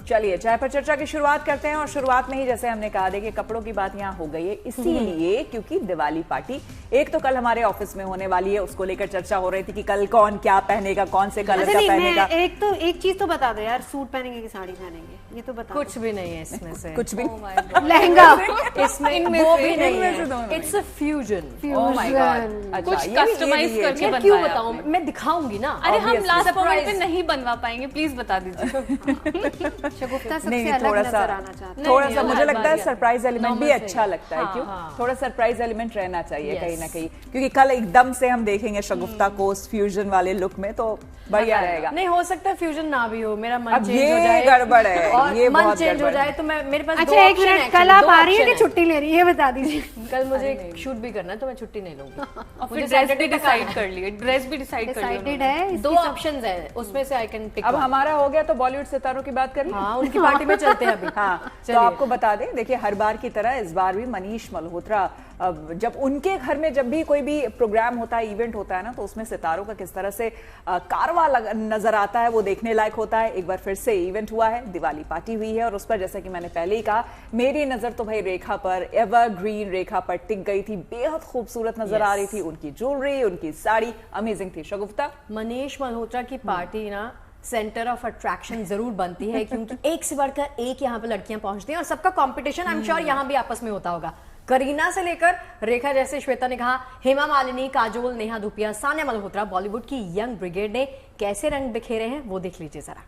चलिए चाय पर चर्चा की शुरुआत करते हैं और शुरुआत में ही जैसे हमने कहा देखिए कपड़ों की बात यहाँ हो गई है इसीलिए क्योंकि दिवाली पार्टी एक तो कल हमारे ऑफिस में होने वाली है, उसको लेकर चर्चा हो रही थी कि कल कौन क्या पहनेगा, कौन से कलर का पहनेगा। एक चीज तो बता दो यार, सूट पहनेंगे कि साड़ी पहनेंगे, ये तो बता। कुछ भी नहीं है इसमें से, कुछ भी लहंगा इसमें वो भी नहीं है, it's a fusion. Oh my God, कुछ कस्टमाइज करके बनवाया। क्यों बताऊं, मैं दिखाऊंगी ना। अरे हम लास्ट मोमेंट पे नहीं बनवा पाएंगे, प्लीज बता दीजिए। शगुफ्ता सबसे अलग नजर आना चाहता है। थोड़ा सा मुझे लगता है सरप्राइज एलिमेंट भी अच्छा लगता है, क्यों थोड़ा सरप्राइज एलिमेंट रहना चाहिए कहीं ना कहीं, क्योंकि कल एकदम से हम देखेंगे शगुफ्ता को उस फ्यूजन वाले लुक में तो बढ़िया रहेगा। नहीं हो सकता फ्यूजन ना भी हो, मेरा मन चेंज ये हो जाए, गड़बड़ है, और ये मन बहुत चेंज हो गड़बड़ जाए है। तो मैं मेरे पास अच्छा एक मिनट, कल आप आ रही है कि छुट्टी ले रही है, बता दीजिए। कल मुझे शूट भी करना है तो मैं छुट्टी नहीं लूंगी। और फिर ड्रेस भी डिसाइड कर लिए, ड्रेस भी डिसाइड कर डिसाइडेड लिए। है, दो ऑप्शंस है उसमें से आई कैन पिक। अब हमारा हो गया तो बॉलीवुड सितारों की बात करिए। हाँ, उनकी पार्टी में चलते हैं अभी। हाँ, तो आपको बता दें देखिए हर बार की तरह इस बार भी मनीष मल्होत्रा जब उनके घर में जब भी कोई भी प्रोग्राम होता है, इवेंट होता है ना, तो उसमें सितारों का किस तरह से कारवां नजर आता है वो देखने लायक होता है। एक बार फिर से इवेंट हुआ है, दिवाली पार्टी हुई है और उस पर जैसा कि मैंने पहले ही कहा मेरी नजर तो भाई रेखा पर, एवरग्रीन रेखा पर टिक गई थी। बेहद खूबसूरत नजर आ रही थी, उनकी ज्वेलरी, उनकी साड़ी अमेजिंग थी। शगुफ्ता, मनीष मल्होत्रा की पार्टी ना सेंटर ऑफ अट्रैक्शन जरूर बनती है, क्योंकि एक से बढ़कर एक यहाँ पे लड़कियां पहुंचती हैं और सबका कंपटीशन आई एम श्योर यहाँ भी आपस में होता होगा। करीना से लेकर रेखा, जैसे श्वेता ने कहा, हेमा मालिनी, काजोल, नेहा धूपिया, सानिया मल्होत्रा, बॉलीवुड की यंग ब्रिगेड ने कैसे रंग बिखेरे हैं वो देख लीजिए जरा।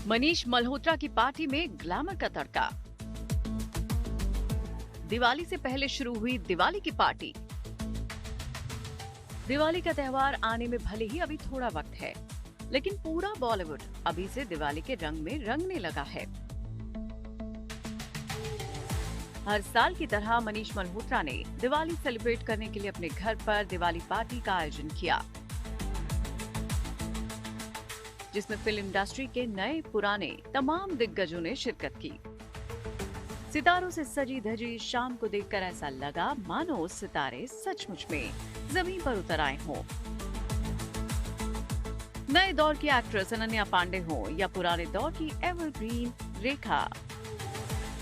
मनीष मल्होत्रा की पार्टी में ग्लैमर का तड़का। दिवाली से पहले शुरू हुई दिवाली की पार्टी। दिवाली का त्योहार आने में भले ही अभी थोड़ा वक्त है, लेकिन पूरा बॉलीवुड अभी से दिवाली के रंग में रंगने लगा है। हर साल की तरह मनीष मल्होत्रा ने दिवाली सेलिब्रेट करने के लिए अपने घर पर दिवाली पार्टी का आयोजन किया, जिसमें फिल्म इंडस्ट्री के नए पुराने तमाम दिग्गजों ने शिरकत की। सितारों से सजी धजी शाम को देखकर ऐसा लगा मानो सितारे सचमुच में जमीन पर उतर आए हों। नए दौर की एक्ट्रेस अनन्या पांडे हो या पुराने दौर की एवरग्रीन रेखा,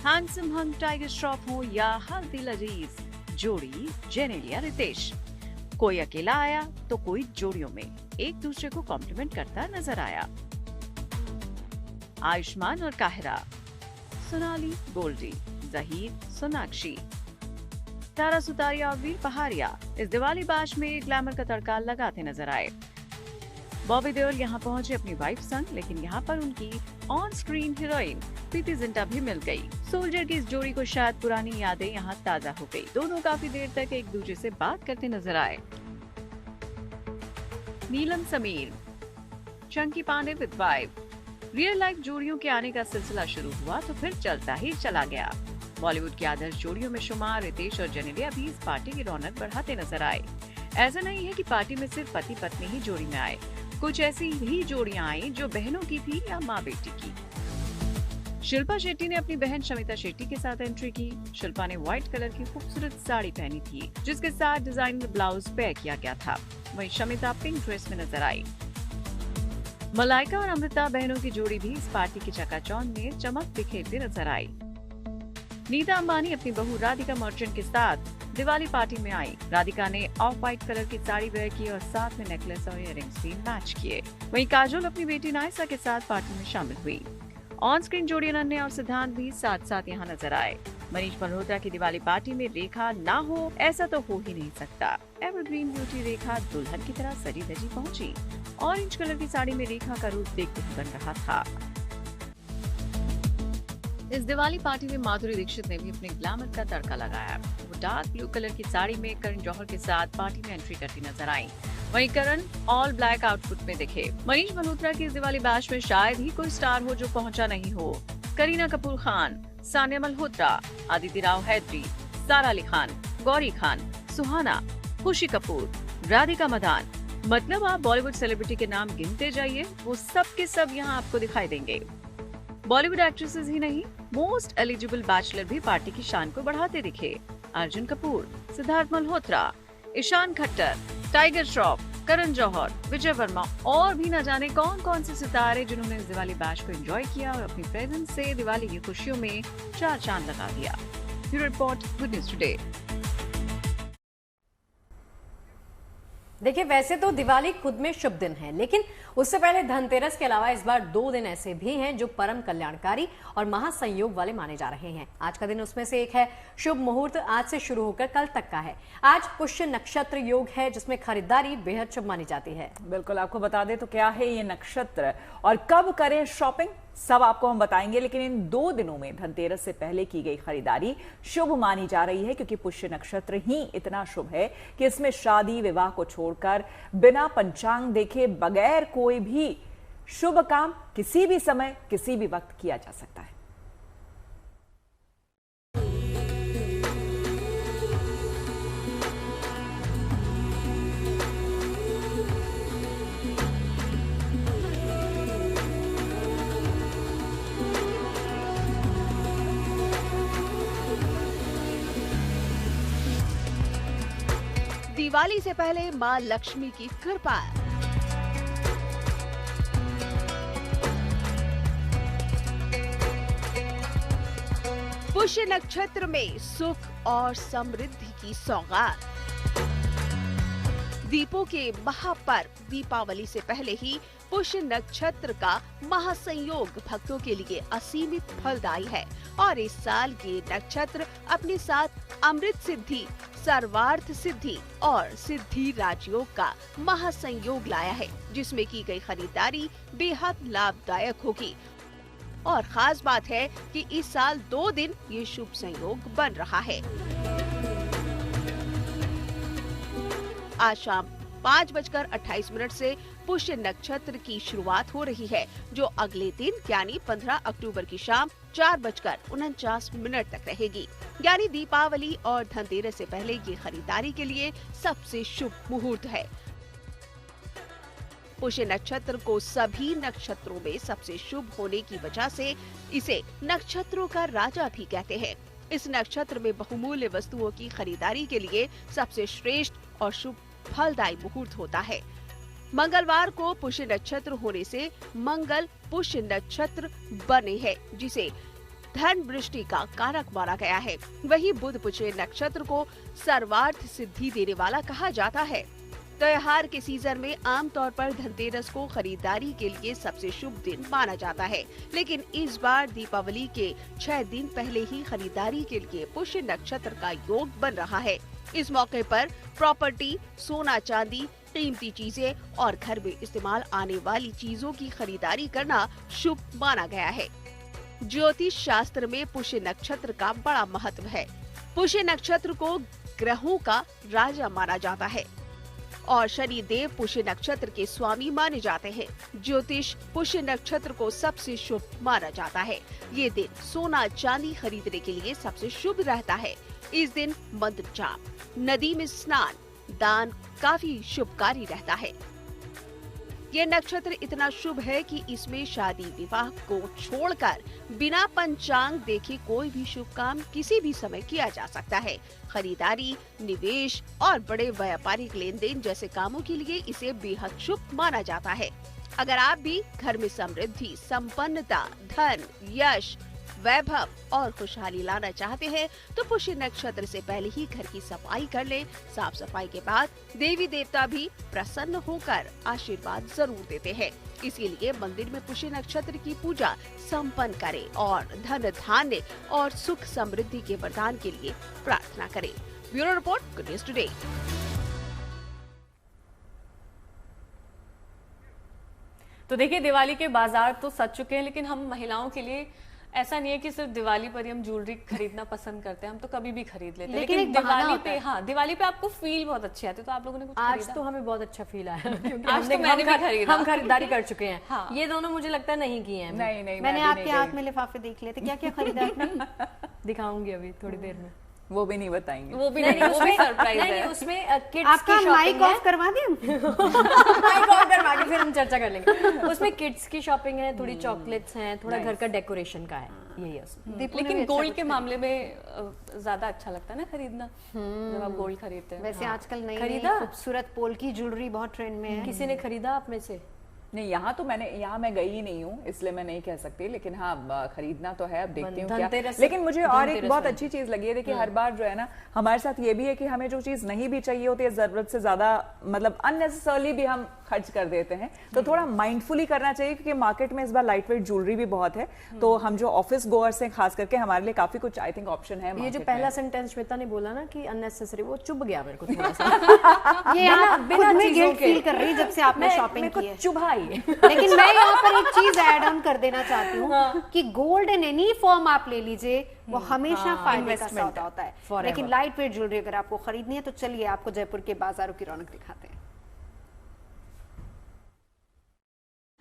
हैंडसम हंग टाइगर श्रॉफ हो या हल्दी लजीज जोड़ी जेनेलिया रितेश, कोई अकेला आया तो कोई जोड़ियों में एक दूसरे को कॉम्प्लीमेंट करता नजर आया। आयुष्मान और काहिरा, सोनाली गोल्डी, जहीर, सोनाक्षी, तारा सुतारिया और वीर पहाड़िया इस दिवाली बाश में ग्लैमर का तड़का लगाते नजर आए। बॉबी देओल यहाँ पहुंचे अपनी वाइफ संग, लेकिन यहाँ पर उनकी on screen heroine Preity Zinta भी मिल गई। सोल्जर की इस जोड़ी को शायद पुरानी यादें यहाँ ताजा हो गई। दोनों काफी देर तक एक दूसरे से बात करते नजर आए। Neelam Sameer, Chunky Pandey with wife, real life जोड़ियों के आने का सिलसिला शुरू हुआ तो फिर चलता ही चला गया। बॉलीवुड की आदर्श जोड़ियों में शुमार रितेश और जेनेलिया भी इस पार्टी की रौनक बढ़ाते नजर आए। ऐसा नहीं है कि पार्टी में सिर्फ पति पत्नी ही जोड़ी में आए, कुछ ऐसी भी जोड़ियां आई जो बहनों की थी या माँ बेटी की। शिल्पा शेट्टी ने अपनी बहन शमिता शेट्टी के साथ एंट्री की। शिल्पा ने व्हाइट कलर की खूबसूरत साड़ी पहनी थी, जिसके साथ डिजाइनर ब्लाउज पेयर किया गया था। वहीं शमिता पिंक ड्रेस में नजर आई। मलाइका और अमृता बहनों की जोड़ी भी इस पार्टी की चकाचौंध में चमक बिखेरती नजर आई। नीता अंबानी अपनी बहू राधिका मर्चेंट के साथ दिवाली पार्टी में आई। राधिका ने ऑफ व्हाइट कलर की साड़ी वेयर की और साथ में नेकलेस और इयररिंग्स भी मैच किए। वहीं काजोल अपनी बेटी नायसा के साथ पार्टी में शामिल हुई। ऑन स्क्रीन जोड़ी अनन्या और सिद्धांत भी साथ साथ यहाँ नजर आए। मनीष मल्होत्रा की दिवाली पार्टी में रेखा ना हो ऐसा तो हो ही नहीं सकता। एवरग्रीन ब्यूटी रेखा दुल्हन की तरह सजी धजी पहुंची। ऑरेंज कलर की साड़ी में रेखा का रूप देखते ही बन रहा था। इस दिवाली पार्टी में माधुरी दीक्षित ने भी अपने ग्लैमर का तड़का लगाया। वो डार्क ब्लू कलर की साड़ी में करण जौहर के साथ पार्टी में एंट्री करती नजर आई। वहीं करण ऑल ब्लैक आउटफिट में दिखे। मनीष मल्होत्रा की इस दिवाली बैश में शायद ही कोई स्टार हो जो पहुंचा नहीं हो। करीना कपूर खान, सानिया मल्होत्रा, आदिति राव हैदरी, सारा अली खान, गौरी खान, सुहाना, खुशी कपूर, राधिका मदान, मतलब आप बॉलीवुड सेलिब्रिटी के नाम गिनते जाइए, वो सब के सब यहाँ आपको दिखाई देंगे। बॉलीवुड एक्ट्रेसेस ही नहीं, मोस्ट एलिजिबल बैचलर भी पार्टी की शान को बढ़ाते दिखे। अर्जुन कपूर, सिद्धार्थ मल्होत्रा, ईशान खट्टर, टाइगर श्रॉफ, करण जौहर, विजय वर्मा और भी न जाने कौन कौन से सितारे जिन्होंने इस दिवाली बैश को एंजॉय किया और अपनी प्रेजेंस से दिवाली की खुशियों में चार चांद लगा दिया। Bureau report, good news today. देखिए, वैसे तो दिवाली खुद में शुभ दिन है, लेकिन उससे पहले धनतेरस के अलावा इस बार 2 दिन ऐसे भी हैं जो परम कल्याणकारी और महासंयोग वाले माने जा रहे हैं। आज का दिन उसमें से एक है। शुभ मुहूर्त आज से शुरू होकर कल तक का है। आज पुष्य नक्षत्र योग है, जिसमें खरीदारी बेहद शुभ मानी जाती है। बिल्कुल, आपको बता दें तो क्या है ये नक्षत्र और कब करें शॉपिंग, सब आपको हम बताएंगे। लेकिन इन 2 दिनों में धनतेरस से पहले की गई खरीदारी शुभ मानी जा रही है, क्योंकि पुष्य नक्षत्र ही इतना शुभ है कि इसमें शादी विवाह को छोड़कर बिना पंचांग देखे बगैर कोई भी शुभ काम किसी भी समय किसी भी वक्त किया जा सकता है। दिवाली से पहले मां लक्ष्मी की कृपा। पुष्य नक्षत्र में सुख और समृद्धि की सौगात। दीपों के महापर्व दीपावली से पहले ही पुष्य नक्षत्र का महासंयोग भक्तों के लिए असीमित फलदायी है और इस साल ये नक्षत्र अपने साथ अमृत सिद्धि, सर्वार्थ सिद्धि और सिद्धि राजयोग का महासंयोग लाया है, जिसमें की गई खरीदारी बेहद लाभदायक होगी। और खास बात है कि इस साल 2 दिन ये शुभ संयोग बन रहा है। आज शाम 5:28 से पुष्य नक्षत्र की शुरुआत हो रही है, जो अगले दिन यानी 15 अक्टूबर की शाम 4:49 तक रहेगी। यानी दीपावली और धनतेरस से पहले ये खरीदारी के लिए सबसे शुभ मुहूर्त है। पुष्य नक्षत्र को सभी नक्षत्रों में सबसे शुभ होने की वजह से इसे नक्षत्रों का राजा भी कहते हैं। इस नक्षत्र में बहुमूल्य वस्तुओं की खरीदारी के लिए सबसे श्रेष्ठ और शुभ फलदायी मुहूर्त होता है। मंगलवार को पुष्य नक्षत्र होने से मंगल पुष्य नक्षत्र बने हैं, जिसे धन वृष्टि का कारक माना गया है। वहीं बुध पुष्य नक्षत्र को सर्वार्थ सिद्धि देने वाला कहा जाता है। त्योहार के सीजन में आमतौर पर धनतेरस को खरीदारी के लिए सबसे शुभ दिन माना जाता है, लेकिन इस बार दीपावली के 6 दिन पहले ही खरीदारी के लिए पुष्य नक्षत्र का योग बन रहा है। इस मौके पर प्रॉपर्टी, सोना चांदी, कीमती चीजें और घर में इस्तेमाल आने वाली चीजों की खरीदारी करना शुभ माना गया है। ज्योतिष शास्त्र में पुष्य नक्षत्र का बड़ा महत्व है। पुष्य नक्षत्र को ग्रहों का राजा माना जाता है और शनि देव पुष्य नक्षत्र के स्वामी माने जाते हैं। ज्योतिष पुष्य नक्षत्र को सबसे शुभ माना जाता है। ये दिन सोना चांदी खरीदने के लिए सबसे शुभ रहता है। इस दिन मंत्र जाप, नदी में स्नान, दान काफी शुभकारी रहता है। ये नक्षत्र इतना शुभ है कि इसमें शादी विवाह को छोड़कर बिना पंचांग देखे कोई भी शुभ काम किसी भी समय किया जा सकता है। खरीदारी, निवेश और बड़े व्यापारिक लेन देन जैसे कामों के लिए इसे बेहद शुभ माना जाता है। अगर आप भी घर में समृद्धि, संपन्नता, धन, यश, वैभव और खुशहाली लाना चाहते हैं तो पुष्य नक्षत्र से पहले ही घर की सफाई कर लें। साफ सफाई के बाद देवी देवता भी प्रसन्न होकर आशीर्वाद जरूर देते हैं। इसीलिए मंदिर में पुष्य नक्षत्र की पूजा संपन्न करें और धन धान्य और सुख समृद्धि के वरदान के लिए प्रार्थना करें। Bureau report, good news today. तो देखिए, दिवाली के बाजार तो सज चुके हैं, लेकिन हम महिलाओं के लिए ऐसा नहीं है कि सिर्फ दिवाली पर ही हम ज्वेलरी खरीदना पसंद करते हैं, हम तो कभी भी खरीद लेते हैं। लेकिन दिवाली पे, हाँ, दिवाली पे आपको फील बहुत अच्छी आती है। तो आप लोगों ने कुछ आज तो हमें बहुत अच्छा फील आया क्योंकि आज तो मैंने भी खरीदा। हम खरीदारी कर चुके हैं। हाँ। ये दोनों मुझे लगता है नहीं किए हैं। नहीं, मैंने आपके हाथ में लिफाफे देख लिए थे। क्या क्या खरीदा आपने? दिखाऊंगी अभी थोड़ी देर में। वो भी नहीं बताएंगे, वो भी सरप्राइज है। नहीं, उसमें किड्स आपका की माइक शॉपिंग ऑफ करवा दें माइक ऑफ करवा के फिर हम चर्चा कर लेंगे। उसमें किड्स की शॉपिंग है, थोड़ी चॉकलेट्स हैं, थोड़ा घर का डेकोरेशन का है, यही है उसमें। लेकिन गोल्ड के मामले में ज्यादा अच्छा लगता है ना खरीदना, जब आप गोल्ड खरीदते हैं। वैसे आजकल नई खरीदा? खूबसूरत पोल की ज्वेलरी बहुत ट्रेंड में है। किसी ने खरीदा आप में से? नहीं, यहाँ मैं गई ही नहीं हूँ, इसलिए मैं नहीं कह सकती, लेकिन हाँ खरीदना तो है, अब देखती हूँ क्या। धनतेरस लेकिन मुझे और एक बहुत वाली। अच्छी चीज लगी है, देखिए हर बार जो है ना हमारे साथ ये भी है कि हमें जो चीज नहीं भी चाहिए होती है, जरूरत से ज्यादा मतलब अननेसेसरली भी हम खर्च कर देते हैं, तो थोड़ा माइंडफुली करना चाहिए, क्योंकि मार्केट में इस बार लाइट वेट ज्वेलरी भी बहुत है, तो हम जो ऑफिस गोअर्स हैं खास करके हमारे लिए काफी कुछ आई थिंक ऑप्शन है। ये जो पहला सेंटेंस श्वेता ने बोला ना कि अननेसेसरी, वो चुभ गया मेरे को थोड़ा सा। ये आप बिना गिल्ट फील कर रही जब से आपने शॉपिंग की है। चुभाई। लेकिन मैं यहाँ पर एक चीज ऐड ऑन कर देना चाहती हूँ कि गोल्ड इन एनी फॉर्म आप ले लीजिए, वो हमेशा फायदे का सौदा होता है। लेकिन लाइट वेट ज्वेलरी अगर आपको खरीदनी है तो चलिए आपको जयपुर के बाजारों की रौनक दिखाते हैं।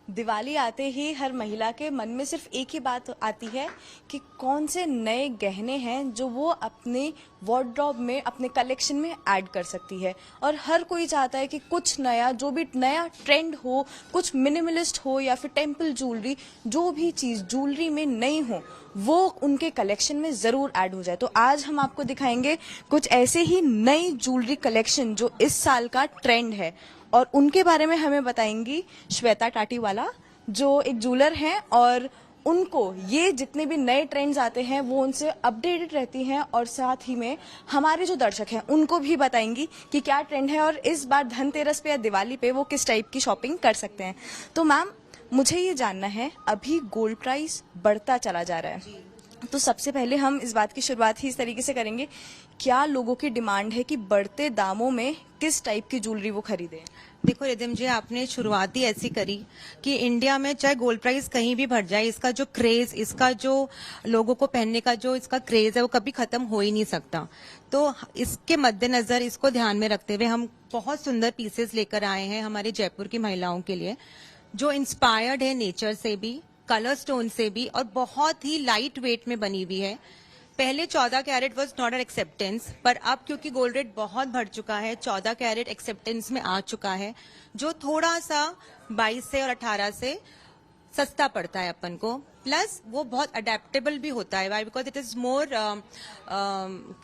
दिवाली आते ही हर महिला के मन में सिर्फ एक ही बात आती है कि कौन से नए गहने हैं जो वो अपने वार्डरोब में, अपने कलेक्शन में ऐड कर सकती है। और हर कोई चाहता है कि कुछ नया, जो भी नया ट्रेंड हो, कुछ मिनिमलिस्ट हो या फिर टेम्पल ज्वेलरी, जो भी चीज़ ज्वेलरी में नई हो वो उनके कलेक्शन में ज़रूर ऐड हो जाए। तो आज हम आपको दिखाएंगे कुछ ऐसे ही नई ज्वेलरी कलेक्शन जो इस साल का ट्रेंड है, और उनके बारे में हमें बताएंगी श्वेता टाटीवाला, जो एक ज्वेलर हैं, और उनको ये जितने भी नए ट्रेंड्स आते हैं वो उनसे अपडेटेड रहती हैं, और साथ ही में हमारे जो दर्शक हैं उनको भी बताएंगी कि क्या ट्रेंड है और इस बार धनतेरस पे या दिवाली पे वो किस टाइप की शॉपिंग कर सकते हैं। तो मैम, मुझे ये जानना है, अभी गोल्ड प्राइस बढ़ता चला जा रहा है, तो सबसे पहले हम इस बात की शुरुआत ही इस तरीके से करेंगे, क्या लोगों की डिमांड है कि बढ़ते दामों में किस टाइप की ज्वेलरी वो खरीदें? देखो रिदिम जी, आपने शुरुआत ही ऐसी करी कि इंडिया में चाहे गोल्ड प्राइस कहीं भी बढ़ जाए, इसका जो क्रेज, इसका जो लोगों को पहनने का जो इसका क्रेज है वो कभी खत्म हो ही नहीं सकता। तो इसके मद्देनजर, इसको ध्यान में रखते हुए हम बहुत सुंदर पीसेस लेकर आए हैं हमारी जयपुर की महिलाओं के लिए, जो इंस्पायर्ड है नेचर से भी, कलर स्टोन से भी, और बहुत ही लाइट वेट में बनी हुई है। पहले 14 carat was not an acceptance, पर अब क्योंकि गोल्ड रेट बहुत बढ़ चुका है, 14 कैरेट एक्सेप्टेंस में आ चुका है, जो थोड़ा सा 22 से और 18 से सस्ता पड़ता है अपन को। प्लस वो बहुत अडेप्टेबल भी होता है, why because it is more,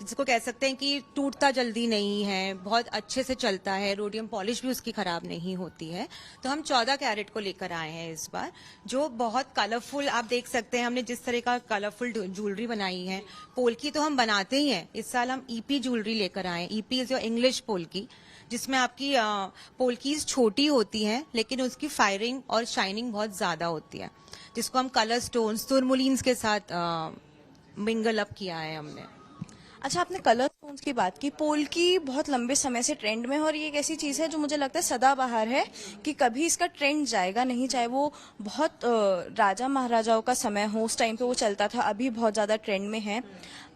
जिसको कह सकते हैं कि टूटता जल्दी नहीं है, बहुत अच्छे से चलता है, रोडियम पॉलिश भी उसकी खराब नहीं होती है। तो हम 14 कैरेट को लेकर आए हैं इस बार, जो बहुत कलरफुल, आप देख सकते हैं हमने जिस तरह का कलरफुल ज्वेलरी बनाई है। पोल्की तो हम बनाते ही हैं, इस साल हम ईपी ज्वेलरी लेकर आए। EP is your English polki, जिसमें आपकी पोल्कीज छोटी होती हैं लेकिन उसकी फायरिंग और शाइनिंग बहुत ज्यादा होती है, जिसको हम कलर स्टोन्स, टूरमुलिन्स के साथ मिंगल अप किया है हमने। अच्छा, आपने कलर स्टोन्स की बात की, पोल्की बहुत लंबे समय से ट्रेंड में है, और ये एक ऐसी चीज है जो मुझे लगता है सदाबहार है कि कभी इसका ट्रेंड जाएगा नहीं, चाहे वो बहुत राजा महाराजाओं का समय हो, उस टाइम पे वो चलता था, अभी बहुत ज्यादा ट्रेंड में है।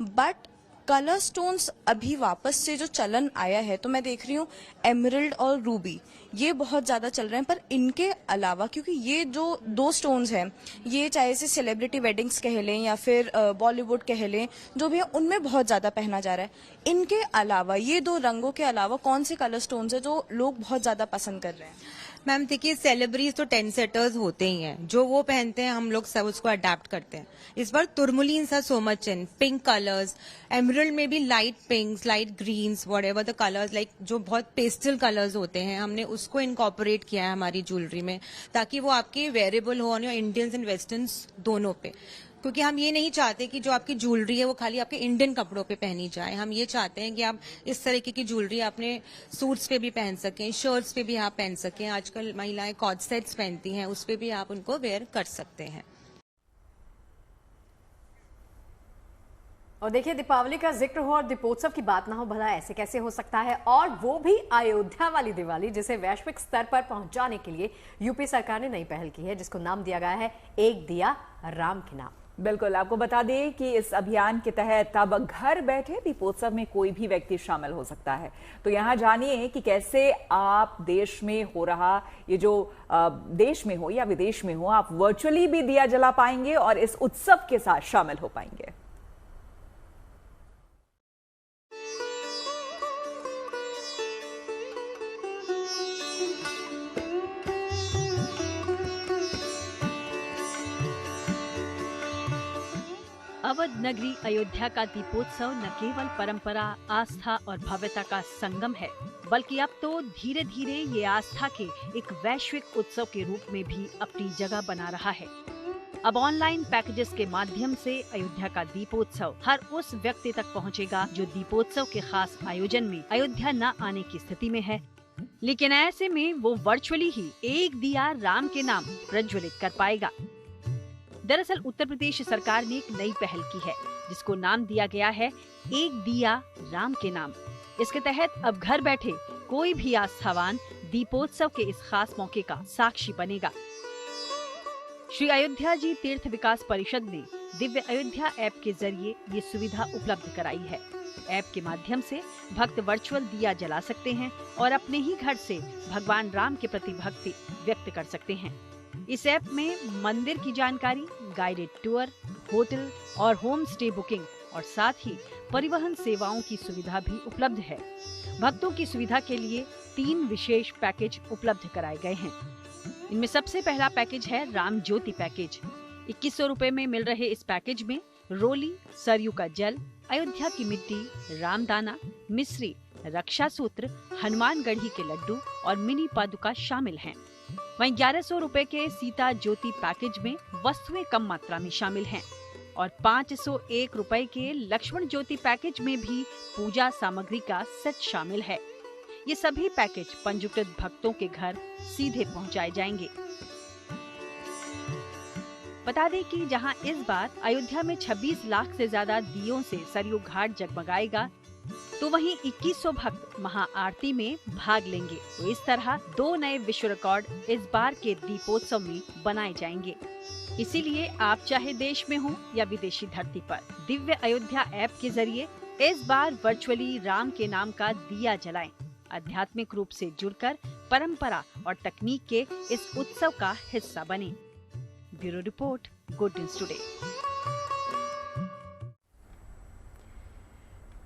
बट कलर स्टोन्स अभी वापस से जो चलन आया है, तो मैं देख रही हूँ एमरल्ड और रूबी, ये बहुत ज्यादा चल रहे हैं। पर इनके अलावा, क्योंकि ये जो दो स्टोन्स हैं, ये चाहे से सेलिब्रिटी वेडिंग्स कह लें या फिर बॉलीवुड कह लें, जो भी है उनमें बहुत ज्यादा पहना जा रहा है। इनके अलावा, ये दो रंगों के अलावा कौन से कलर स्टोन्स है जो लोग बहुत ज्यादा पसंद कर रहे हैं? मैम देखिए, सेलिब्रिटीज तो 10 सेटर्स होते ही हैं, जो वो पहनते हैं हम लोग सब उसको अडेप्ट करते हैं। इस बार तुरमुलिन सा so much in pink colours, emerald में भी light pinks, light greens, whatever the colours, like जो बहुत पेस्टल कलर्स होते हैं, हमने उसको इनकॉर्पोरेट किया है हमारी ज्वेलरी में, ताकि वो आपके वेरेबल हो on your Indians and westerns दोनों पे। क्योंकि हम ये नहीं चाहते कि जो आपकी ज्वेलरी है वो खाली आपके इंडियन कपड़ों पे पहनी जाए। हम ये चाहते हैं कि आप इस तरीके की ज्वेलरी अपने सूट्स पे भी पहन सकें, शर्ट्स पे भी आप पहन सकें। आजकल महिलाएं कॉर्ड सेट्स पहनती हैं, उस पे भी आप उनको वेयर कर सकते हैं। और देखिए, दीपावली का जिक्र हो और दीपोत्सव की बात ना हो, भला ऐसे कैसे हो सकता है, और वो भी अयोध्या वाली दिवाली, जिसे वैश्विक स्तर पर पहुंचाने के लिए यूपी सरकार ने नई पहल की है, जिसको नाम दिया गया है एक दिया राम के नाम। बिल्कुल, आपको बता दें कि इस अभियान के तहत अब घर बैठे दीपोत्सव में कोई भी व्यक्ति शामिल हो सकता है। तो यहाँ जानिए कि कैसे आप देश में हो रहा, ये जो देश में हो या विदेश में हो, आप वर्चुअली भी दिया जला पाएंगे और इस उत्सव के साथ शामिल हो पाएंगे। नगरी अयोध्या का दीपोत्सव न केवल परंपरा, आस्था और भव्यता का संगम है, बल्कि अब तो धीरे धीरे ये आस्था के एक वैश्विक उत्सव के रूप में भी अपनी जगह बना रहा है। अब ऑनलाइन पैकेजेस के माध्यम से अयोध्या का दीपोत्सव हर उस व्यक्ति तक पहुंचेगा जो दीपोत्सव के खास आयोजन में अयोध्या न आने की स्थिति में है, लेकिन ऐसे में वो वर्चुअली ही एक दिया राम के नाम प्रज्वलित कर पाएगा। दरअसल उत्तर प्रदेश सरकार ने एक नई पहल की है, जिसको नाम दिया गया है एक दिया राम के नाम। इसके तहत अब घर बैठे कोई भी आस्थावान दीपोत्सव के इस खास मौके का साक्षी बनेगा। श्री अयोध्या जी तीर्थ विकास परिषद ने दिव्य अयोध्या ऐप के जरिए ये सुविधा उपलब्ध कराई है। ऐप के माध्यम से भक्त वर्चुअल दिया जला सकते हैं और अपने ही घर से भगवान राम के प्रति भक्ति व्यक्त कर सकते हैं। इस ऐप में मंदिर की जानकारी, गाइडेड टूर, होटल और होम स्टे बुकिंग और साथ ही परिवहन सेवाओं की सुविधा भी उपलब्ध है। भक्तों की सुविधा के लिए 3 विशेष पैकेज उपलब्ध कराए गए हैं। इनमें सबसे पहला पैकेज है राम ज्योति पैकेज। 2100 रुपए में मिल रहे इस पैकेज में रोली, सरयू का जल, अयोध्या की मिट्टी, रामदाना, मिश्री, रक्षा सूत्र, हनुमान गढ़ी के लड्डू और मिनी पादुका शामिल हैं। वहीं 1100 रुपए के सीता ज्योति पैकेज में वस्तुएं कम मात्रा में शामिल हैं और 501 रुपए के लक्ष्मण ज्योति पैकेज में भी पूजा सामग्री का सेट शामिल है। ये सभी पैकेज पंजीकृत भक्तों के घर सीधे पहुंचाए जाएंगे। बता दें कि जहां इस बार अयोध्या में 26 लाख से ज्यादा दियों से सरयू घाट जगमगाएगा, तो वहीं 2100 भक्त महाआरती में भाग लेंगे। तो इस तरह 2 नए विश्व रिकॉर्ड इस बार के दीपोत्सव में बनाए जाएंगे। इसीलिए आप चाहे देश में हो या विदेशी धरती पर, दिव्य अयोध्या ऐप के जरिए इस बार वर्चुअली राम के नाम का दिया जलाएं। आध्यात्मिक रूप से जुड़कर परंपरा और तकनीक के इस उत्सव का हिस्सा बने। Bureau report, good news today.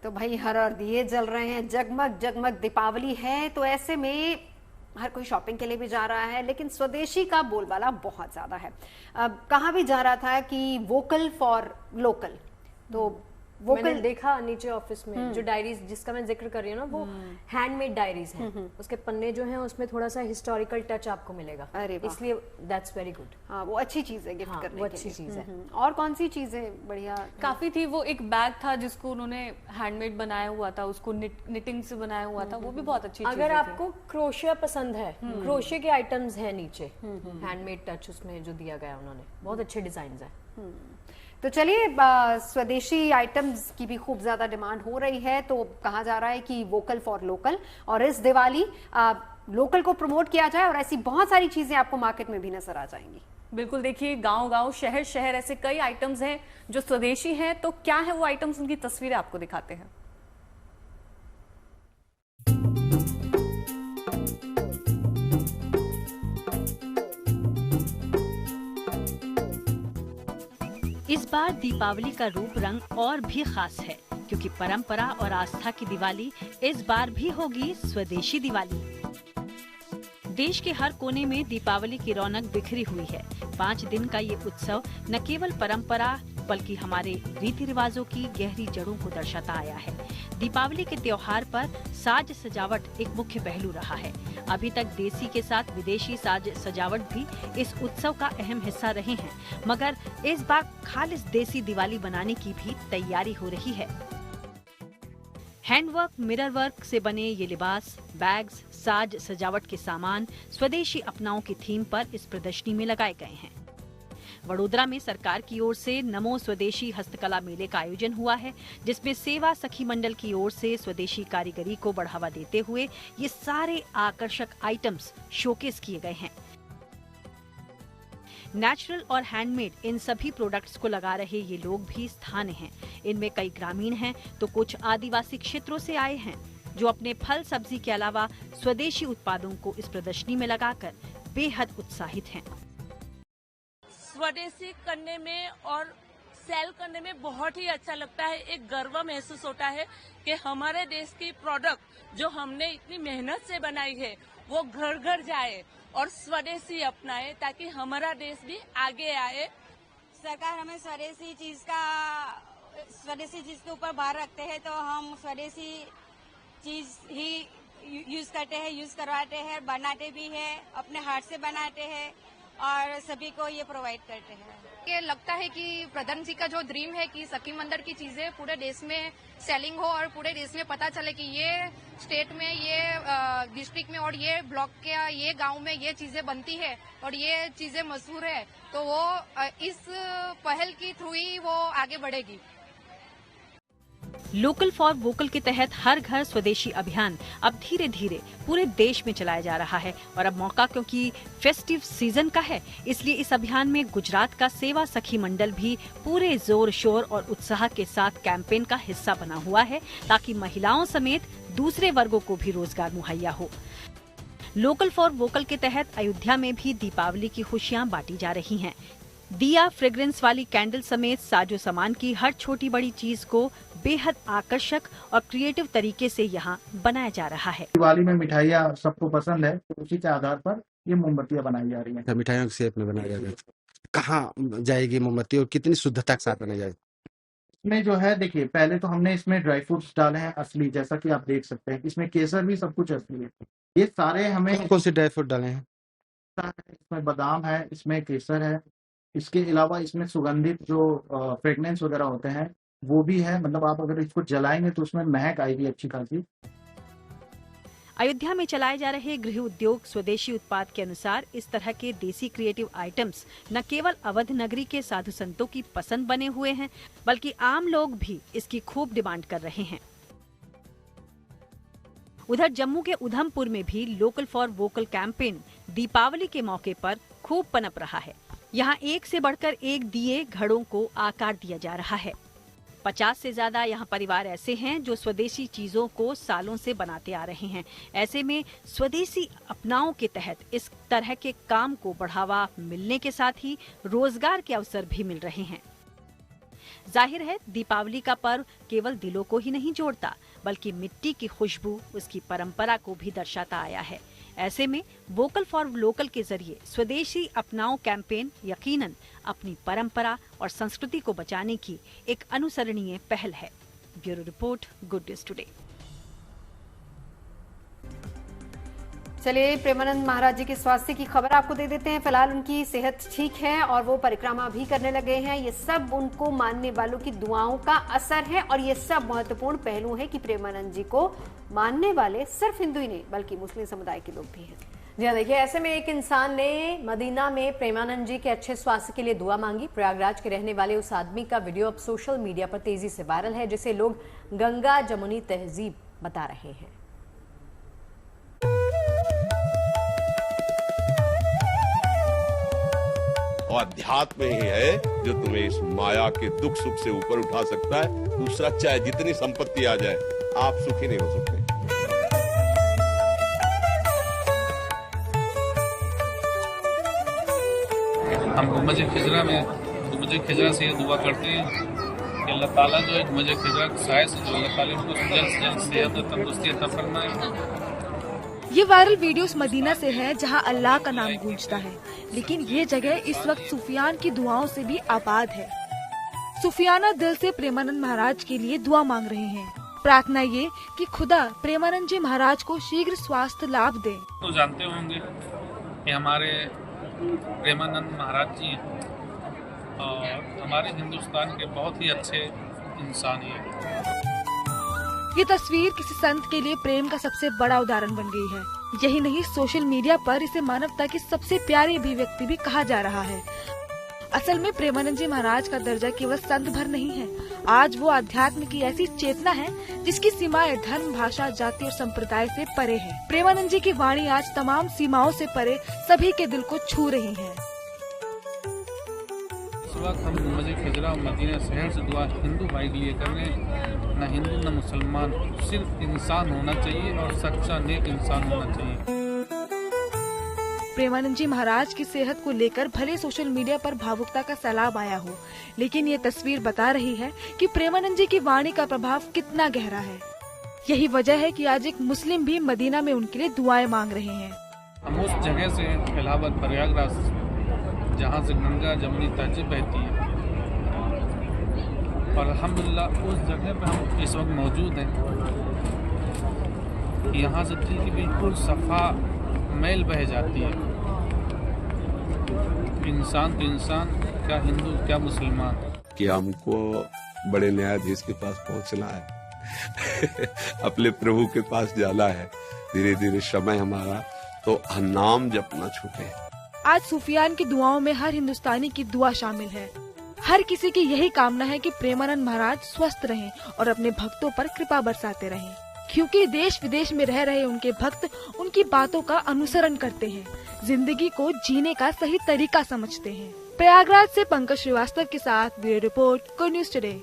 तो भाई हर दिए जल रहे हैं, जगमग जगमग दीपावली है, तो ऐसे में हर कोई शॉपिंग के लिए भी जा रहा है, लेकिन स्वदेशी का बोलबाला बहुत ज्यादा है। अब कहाँ भी जा रहा था कि वोकल फॉर लोकल, तो मैंने देखा नीचे ऑफिस में जो डायरीज जिसका मैं जिक्र कर रही हूँ ना, वो हैंडमेड डायरीज हैं। उसके पन्ने जो हैं उसमें थोड़ा सा हिस्टोरिकल टच आपको मिलेगा। अरे इसलिए दैट्स वेरी गुड। हाँ, वो अच्छी चीज है गिफ्ट करने वो अच्छी चीज है। और कौन सी चीजें बढ़िया काफी थी? वो एक बैग था जिसको उन्होंने हैंडमेड बनाया हुआ था, उसको निटिंग से बनाया हुआ था, वो भी बहुत अच्छी चीज। अगर आपको क्रोशिया पसंद है, क्रोशिया के आइटम्स है नीचे, हैंडमेड टच उसमें जो दिया गया उन्होंने, बहुत अच्छे डिजाइन है। तो चलिए, स्वदेशी आइटम्स की भी खूब ज्यादा डिमांड हो रही है, तो कहा जा रहा है कि वोकल फॉर लोकल, और इस दिवाली लोकल को प्रमोट किया जाए और ऐसी बहुत सारी चीजें आपको मार्केट में भी नजर आ जाएंगी। बिल्कुल, देखिए गांव-गांव, शहर-शहर ऐसे कई आइटम्स हैं जो स्वदेशी हैं। तो क्या है वो आइटम्स, उनकी तस्वीरें आपको दिखाते हैं। इस बार दीपावली का रूप रंग और भी खास है, क्योंकि परंपरा और आस्था की दिवाली इस बार भी होगी स्वदेशी दिवाली। देश के हर कोने में दीपावली की रौनक बिखरी हुई है। 5 दिन का ये उत्सव न केवल परंपरा बल्कि हमारे रीति रिवाजों की गहरी जड़ों को दर्शाता आया है। दीपावली के त्योहार पर साज सजावट एक मुख्य पहलू रहा है। अभी तक देसी के साथ विदेशी साज सजावट भी इस उत्सव का अहम हिस्सा रहे हैं, मगर इस बार खालिस देसी दिवाली बनाने की भी तैयारी हो रही है। हैंडवर्क, मिरर वर्क से बने ये लिबास, बैग्स, साज सजावट के सामान स्वदेशी अपनाओं की थीम पर इस प्रदर्शनी में लगाए गए हैं। वडोदरा में सरकार की ओर से नमो स्वदेशी हस्तकला मेले का आयोजन हुआ है, जिसमें सेवा सखी मंडल की ओर से स्वदेशी कारीगरी को बढ़ावा देते हुए ये सारे आकर्षक आइटम्स शोकेस किए गए हैं। नेचुरल और हैंडमेड इन सभी प्रोडक्ट्स को लगा रहे ये लोग भी स्थानीय हैं। इनमें कई ग्रामीण हैं तो कुछ आदिवासी क्षेत्रों से आए हैं, जो अपने फल सब्जी के अलावा स्वदेशी उत्पादों को इस प्रदर्शनी में लगाकर बेहद उत्साहित हैं। स्वदेशी करने में और सेल करने में बहुत ही अच्छा लगता है। एक गर्व महसूस होता है कि हमारे देश की प्रोडक्ट जो हमने इतनी मेहनत से बनाई है वो घर घर जाए और स्वदेशी अपनाए, ताकि हमारा देश भी आगे आए। सरकार हमें स्वदेशी चीज का स्वदेशी चीज के ऊपर भार रखते हैं, तो हम स्वदेशी चीज ही यूज करते हैं, यूज करवाते हैं, बनाते भी हैं, अपने हाथ से बनाते हैं और सभी को ये प्रोवाइड करते हैं। ये लगता है कि प्रधान जी का जो ड्रीम है कि सखी मंदिर की चीजें पूरे देश में सेलिंग हो और पूरे देश में पता चले कि ये स्टेट में, ये डिस्ट्रिक्ट में और ये ब्लॉक के, ये गांव में ये चीजें बनती है और ये चीजें मशहूर है, तो वो इस पहल की थ्रू ही वो आगे बढ़ेगी। लोकल फॉर वोकल के तहत हर घर स्वदेशी अभियान अब धीरे धीरे पूरे देश में चलाया जा रहा है और अब मौका क्योंकि फेस्टिव सीजन का है, इसलिए इस अभियान में गुजरात का सेवा सखी मंडल भी पूरे जोर शोर और उत्साह के साथ कैंपेन का हिस्सा बना हुआ है ताकि महिलाओं समेत दूसरे वर्गों को भी रोजगार मुहैया हो। लोकल फॉर वोकल के तहत अयोध्या में भी दीपावली की खुशियां बांटी जा रही हैं। दिया, फ्रेग्रेंस वाली कैंडल समेत साजो सामान की हर छोटी बड़ी चीज को बेहद आकर्षक और क्रिएटिव तरीके से यहाँ बनाया जा रहा है। दिवाली में मिठाइयाँ सबको पसंद है, तो उसी के आधार पर ये मोमबत्तियाँ बनाई जा रही हैं। मिठाइयों के शेप में बनाया जा रहा है। कहाँ जाएगी मोमबत्ती और कितनी शुद्धता के साथ बनाई जाएगी? इसमें जो है देखिए, पहले तो हमने इसमें ड्राई फ्रूट्स डाले हैं असली, जैसा कि आप देख सकते हैं। इसमें केसर भी सब कुछ असली है। ये सारे हमें कौन से ड्राई फ्रूट डाले हैं? इसमें बादाम है, इसमें केसर है, इसके अलावा इसमें सुगंधित जो फ्रेगनेंस वगैरह होते हैं वो भी है। मतलब आप अगर इसको जलाएंगे तो उसमें महक आएगी अच्छी खासी। अयोध्या में चलाए जा रहे गृह उद्योग स्वदेशी उत्पाद के अनुसार इस तरह के देसी क्रिएटिव आइटम्स न केवल अवध नगरी के साधु संतों की पसंद बने हुए हैं, बल्कि आम लोग भी इसकी खूब डिमांड कर रहे हैं। उधर जम्मू के उधमपुर में भी local for vocal campaign Deepawali के मौके पर खूब पनप रहा है। यहाँ एक से बढ़कर एक दिए घड़ों को आकार दिया जा रहा है। 50 से ज्यादा यहाँ परिवार ऐसे हैं जो स्वदेशी चीजों को सालों से बनाते आ रहे हैं। ऐसे में स्वदेशी अपनाओं के तहत इस तरह के काम को बढ़ावा मिलने के साथ ही रोजगार के अवसर भी मिल रहे हैं। जाहिर है दीपावली का पर्व केवल दिलों को ही नहीं जोड़ता, बल्कि मिट्टी की खुशबू उसकी परंपरा को भी दर्शाता आया है। ऐसे में वोकल फॉर लोकल के जरिए स्वदेशी अपनाओ कैंपेन यकीनन अपनी परंपरा और संस्कृति को बचाने की एक अनुसरणीय पहल है। Bureau report, good news today. चलिए प्रेमानंद महाराज जी के स्वास्थ्य की खबर आपको दे देते हैं। फिलहाल उनकी सेहत ठीक है और वो परिक्रमा भी करने लगे हैं। ये सब उनको मानने वालों की दुआओं का असर है और ये सब महत्वपूर्ण पहलू है कि प्रेमानंद जी को मानने वाले सिर्फ हिंदू ही नहीं बल्कि मुस्लिम समुदाय के लोग भी हैं। जी हाँ, देखिए ऐसे में एक इंसान ने मदीना में प्रेमानंद जी के अच्छे स्वास्थ्य के लिए दुआ मांगी। प्रयागराज के रहने वाले उस आदमी का वीडियो अब सोशल मीडिया पर तेजी से वायरल है, जिसे लोग गंगा जमुनी तहजीब बता रहे हैं। और अध्यात्म ही है जो तुम्हें इस माया के दुख सुख से ऊपर उठा सकता है। दूसरा, चाहे जितनी संपत्ति आ जाए, आप सुखी नहीं हो सकते। हम गुंबज खिजरा में गुंबज खिजरा से ये दुआ करते हैं कि अल्लाह ताला जो है गुंबज खिजरा की सहाय से जो अल्लाह ताला उनको जल्द से जल्द सेहत और तंदुरुस्ती अता फरमाए। ये वायरल वीडियोस मदीना से है जहां अल्लाह का नाम गूंजता है, लेकिन ये जगह इस वक्त सुफियान की दुआओं से भी आबाद है। सुफियाना दिल से प्रेमानंद महाराज के लिए दुआ मांग रहे हैं। प्रार्थना ये कि खुदा प्रेमानंद जी महाराज को शीघ्र स्वास्थ्य लाभ दे। तो जानते होंगे कि हमारे प्रेमानंद महाराज जी और हमारे हिंदुस्तान के बहुत ही अच्छे इंसान हैं। ये तस्वीर किसी संत के लिए प्रेम का सबसे बड़ा उदाहरण बन गई है। यही नहीं, सोशल मीडिया पर इसे मानवता की सबसे प्यारी अभिव्यक्ति भी कहा जा रहा है। असल में प्रेमानंद जी महाराज का दर्जा केवल संत भर नहीं है, आज वो अध्यात्म की ऐसी चेतना है जिसकी सीमाएं धर्म, भाषा, जाति और संप्रदाय से परे है। प्रेमानंद जी की वाणी आज तमाम सीमाओं से परे सभी के दिल को छू रही है। इस वक्त हम गुंबज खिजरा और मदीना शहर से दुआ हिंदू भाई के लिए कर रहे हैं। न हिंदू न मुसलमान, सिर्फ इंसान होना चाहिए और सच्चा नेक इंसान होना चाहिए। प्रेमानंद जी महाराज की सेहत को लेकर भले सोशल मीडिया पर भावुकता का सैलाब आया हो, लेकिन ये तस्वीर बता रही है कि प्रेमानंद जी की वाणी का प्रभाव कितना गहरा है। यही वजह है कि आज एक मुस्लिम भी मदीना में उनके लिए दुआएं मांग रहे हैं। हम उस जगह से इलाहाबाद प्रयागराज जहाँ से गंगा जमुनी तहजीब बहती है, और अल्हम्दुलिल्लाह उस जगह पे हम इस वक्त मौजूद हैं। यहाँ से ठीक बिल्कुल सफ़ा मैल बह जाती है। इंसान तो इंसान, क्या हिंदू क्या मुसलमान। कि हमको बड़े न्यायाधीश के पास पहुंचना है अपने प्रभु के पास जाना है। धीरे धीरे समय हमारा तो नाम जपना छूटे। आज सूफियान की दुआओं में हर हिंदुस्तानी की दुआ शामिल है। हर किसी की यही कामना है कि प्रेमानंद महाराज स्वस्थ रहें और अपने भक्तों पर कृपा बरसाते रहें, क्योंकि देश विदेश में रह रहे उनके भक्त उनकी बातों का अनुसरण करते हैं, जिंदगी को जीने का सही तरीका समझते हैं। प्रयागराज से पंकज श्रीवास्तव के साथ ब्यूरो रिपोर्ट, को न्यूज टुडे।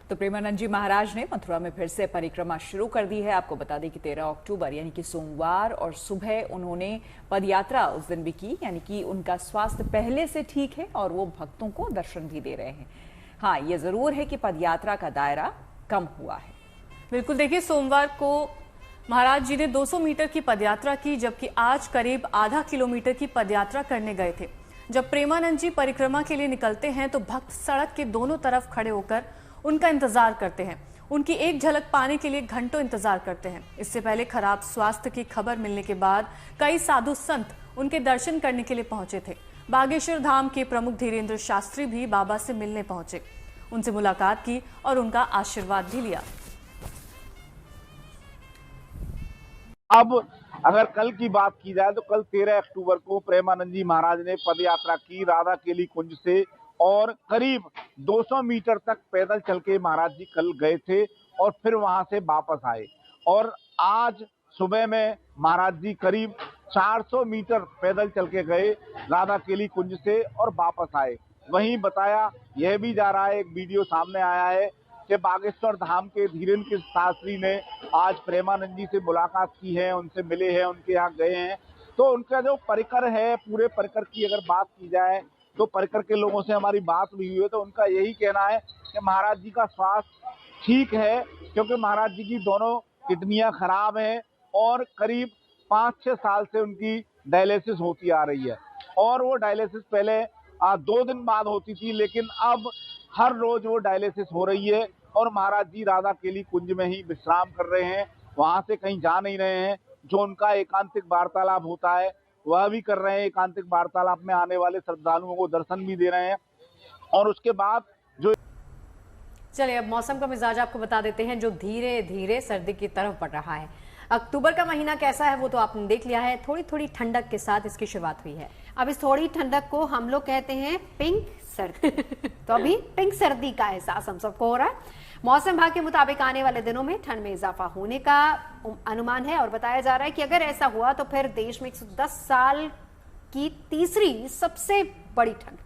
तो प्रेमानंद जी महाराज ने मथुरा में फिर से परिक्रमा शुरू कर दी है। आपको बता दें कि 13 अक्टूबर यानी कि सोमवार और सुबह उन्होंने पदयात्रा उस दिन भी की, यानी कि उनका स्वास्थ्य पहले से ठीक है और वो भक्तों को दर्शन भी दे रहे हैं। हाँ, ये जरूर है कि पदयात्रा का दायरा कम हुआ है। बिल्कुल, देखिए सोमवार को महाराज जी ने 200 मीटर की पदयात्रा की, जबकि आज करीब आधा किलोमीटर की पदयात्रा करने गए थे। जब प्रेमानंद जी परिक्रमा के लिए निकलते हैं तो भक्त सड़क के दोनों तरफ खड़े होकर उनका इंतजार करते हैं। उनकी एक झलक पाने के लिए घंटों इंतजार करते हैं। इससे पहले खराब स्वास्थ्य की खबर मिलने के बाद कई साधु संत उनके दर्शन करने के लिए पहुंचे थे। बागेश्वर धाम के प्रमुख धीरेन्द्र शास्त्री भी बाबा से मिलने पहुंचे, उनसे मुलाकात की और उनका आशीर्वाद भी लिया। अब अगर कल की बात की जाए तो कल 13 अक्टूबर को प्रेमानंद जी महाराज ने पदयात्रा की राधा केली कुंज से, और करीब 200 मीटर तक पैदल चल के महाराज जी कल गए थे और फिर वहां से वापस आए। और आज सुबह में महाराज जी करीब 400 मीटर पैदल चल के गए राधा केली कुंज से और वापस आए। वहीं बताया यह भी जा रहा है, एक वीडियो सामने आया है कि बागेश्वर धाम के धीरेन्द्र शास्त्री ने आज प्रेमानंद जी से मुलाकात की है, उनसे मिले हैं, उनके यहाँ गए हैं। तो उनका जो परिकर है, पूरे परिकर की अगर बात की जाए तो परिकर के लोगों से हमारी बात भी हुई है तो उनका यही कहना है कि महाराज जी का स्वास्थ्य ठीक है, क्योंकि महाराज जी की दोनों किडनियां खराब हैं और करीब 5-6 साल से उनकी डायलिसिस होती आ रही है। और वो डायलिसिस पहले 2 दिन बाद होती थी, लेकिन अब हर रोज वो डायलिसिस हो रही है और महाराज जी राधा केली कुंज में ही विश्राम कर रहे हैं, वहां से कहीं जा नहीं रहे हैं। जो उनका एकांतिक वार्तालाप होता है वह भी कर रहे हैं, एकांतिक वार्तालाप में आने वाले श्रद्धालुओं को दर्शन भी दे रहे हैं। और उसके बाद जो चलिए अब मौसम का मिजाज आपको बता देते हैं, जो धीरे धीरे सर्दी की तरफ बढ़ रहा है। अक्टूबर का महीना कैसा है वो तो आपने देख लिया है। थोड़ी थोड़ी ठंडक के साथ इसकी शुरुआत हुई है। अब इस थोड़ी ठंडक को हम लोग कहते हैं पिंक सर्दी। तो अभी पिंक सर्दी का एहसास हम सबको हो रहा है। मौसम विभाग के मुताबिक आने वाले दिनों में ठंड में इजाफा होने का अनुमान है और बताया जा रहा है कि अगर ऐसा हुआ तो फिर देश में 110 साल की तीसरी सबसे बड़ी ठंड होगी।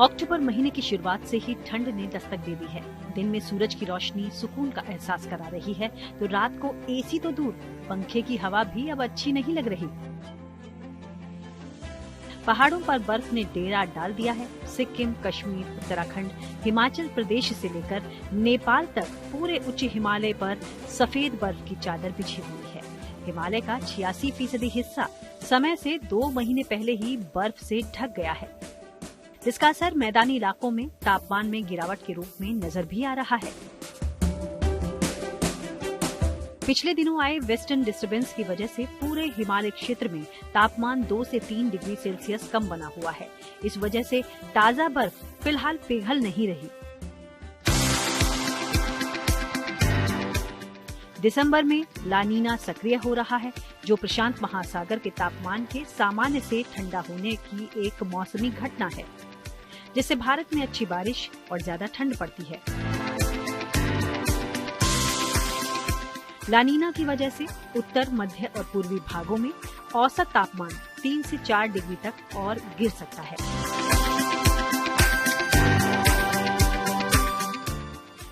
अक्टूबर महीने की शुरुआत से ही ठंड ने दस्तक दे दी है। दिन में सूरज की रोशनी सुकून का एहसास करा रही है, तो रात को एसी तो दूर, पंखे की हवा भी अब अच्छी नहीं लग रही। पहाड़ों पर बर्फ ने डेरा डाल दिया है। सिक्किम, कश्मीर, उत्तराखंड, हिमाचल प्रदेश से लेकर नेपाल तक पूरे उच्च हिमालय पर सफेद बर्फ की चादर बिछी हुई है। हिमालय का 86% हिस्सा समय से 2 महीने पहले ही बर्फ से ढक गया है, जिसका असर मैदानी इलाकों में तापमान में गिरावट के रूप में नजर भी आ रहा है। पिछले दिनों आए वेस्टर्न डिस्टर्बेंस की वजह से पूरे हिमालय क्षेत्र में तापमान 2 से 3 डिग्री सेल्सियस कम बना हुआ है। इस वजह से ताजा बर्फ फिलहाल पिघल नहीं रही। दिसंबर में लानीना सक्रिय हो रहा है, जो प्रशांत महासागर के तापमान के सामान्य से ठंडा होने की एक मौसमी घटना है, जिससे भारत में अच्छी बारिश और ज्यादा ठंड पड़ती है। लानीना की वजह से उत्तर, मध्य और पूर्वी भागों में औसत तापमान 3 से 4 डिग्री तक और गिर सकता है।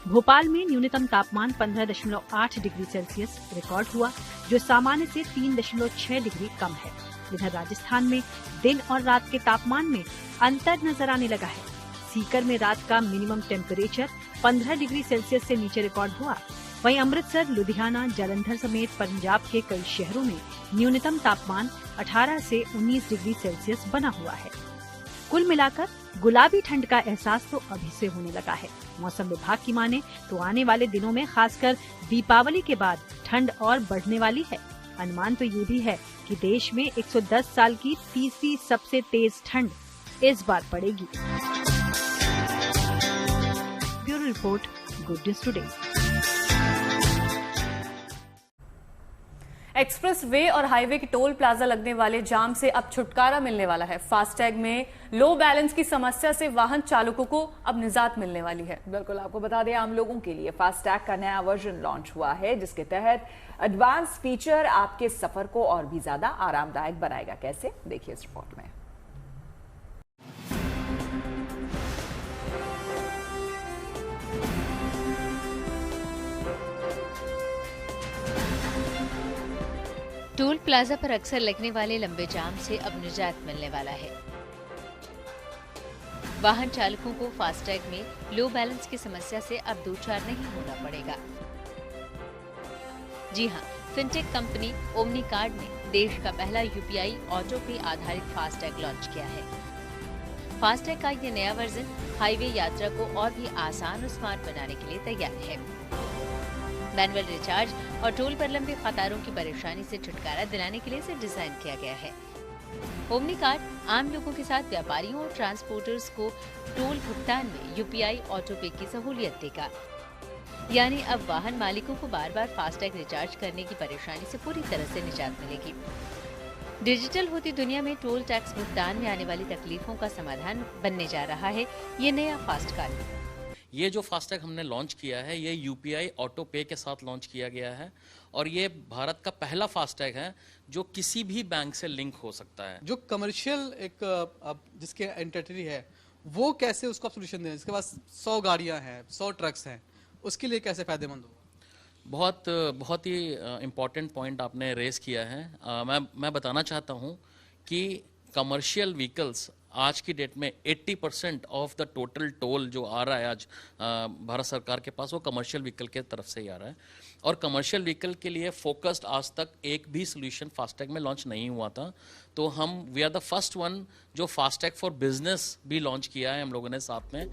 भोपाल में न्यूनतम तापमान 15.8 डिग्री सेल्सियस रिकॉर्ड हुआ, जो सामान्य से 3.6 डिग्री कम है। इधर राजस्थान में दिन और रात के तापमान में अंतर नजर आने लगा है। सीकर में रात का मिनिमम टेम्परेचर 15 डिग्री सेल्सियस से नीचे रिकॉर्ड हुआ, वहीं अमृतसर, लुधियाना, जालंधर समेत पंजाब के कई शहरों में न्यूनतम तापमान 18 से 19 डिग्री सेल्सियस बना हुआ है। कुल मिलाकर गुलाबी ठंड का एहसास तो अभी से होने लगा है। मौसम विभाग की माने तो आने वाले दिनों में खासकर दीपावली के बाद ठंड और बढ़ने वाली है। अनुमान तो ये भी है कि देश में 110 साल की तीसरी सबसे तेज ठंड इस बार पड़ेगी। Bureau report, good news today. Express way और हाईवे के टोल प्लाजा लगने वाले जाम से अब छुटकारा मिलने वाला है। फास्टैग में लो बैलेंस की समस्या से वाहन चालकों को अब निजात मिलने वाली है। बिल्कुल, आपको बता दें आम लोगों के लिए फास्टैग का नया वर्जन लॉन्च हुआ है, जिसके तहत एडवांस फीचर आपके सफर को और भी ज्यादा आरामदायक बनाएगा। कैसे, देखिए इस रिपोर्ट में। टोल प्लाजा पर अक्सर लगने वाले लंबे जाम से अब निजात मिलने वाला है। वाहन चालकों को फास्टैग में लो बैलेंस की समस्या से अब दो चार नहीं होना पड़ेगा। जी हां, फिनटेक कंपनी ओमनी कार्ड ने देश का पहला यूपीआई ऑटो पे आधारित फास्टैग लॉन्च किया है। फास्टैग का ये नया वर्जन हाईवे यात्रा को और भी आसान और स्मार्ट बनाने के लिए तैयार है। मैनुअल रिचार्ज और टोल पर लंबी कतारों की परेशानी से छुटकारा दिलाने के लिए इसे डिजाइन किया गया है। ओमनी कार्ड आम लोगों के साथ व्यापारियों और ट्रांसपोर्टर्स को टोल भुगतान में यूपीआई ऑटो पे की सहूलियत देगा। यानी अब वाहन मालिकों को बार बार फास्टैग रिचार्ज करने की परेशानी से पूरी तरह से निजात मिलेगी। डिजिटल होती दुनिया में टोल टैक्स भुगतान में आने वाली तकलीफों का समाधान बनने जा रहा है ये नया फास्ट कार्ड। ये जो फास्टैग हमने लॉन्च किया है ये यूपीआई ऑटो पे के साथ लॉन्च किया गया है और ये भारत का पहला फास्टैग है जो किसी भी बैंक से लिंक हो सकता है। जो कमर्शियल एक जिसके एंटिटी है वो कैसे उसको सोल्यूशन दें, जिसके पास 100 गाड़ियां हैं, 100 ट्रक्स हैं, उसके लिए कैसे फायदेमंद हो? बहुत ही इम्पोर्टेंट पॉइंट आपने रेस किया है। मैं बताना चाहता हूँ कि कमर्शियल व्हीकल्स आज की डेट में 80% ऑफ द टोटल टोल जो आ रहा है आज भारत सरकार के पास वो कमर्शियल व्हीकल के तरफ से ही आ रहा है और कमर्शियल व्हीकल के लिए फोकस्ड आज तक एक भी सोल्यूशन फास्टैग में लॉन्च नहीं हुआ था। तो हम we are the first one जो फास्टैग फॉर बिजनेस भी लॉन्च किया है हम लोगों ने साथ में।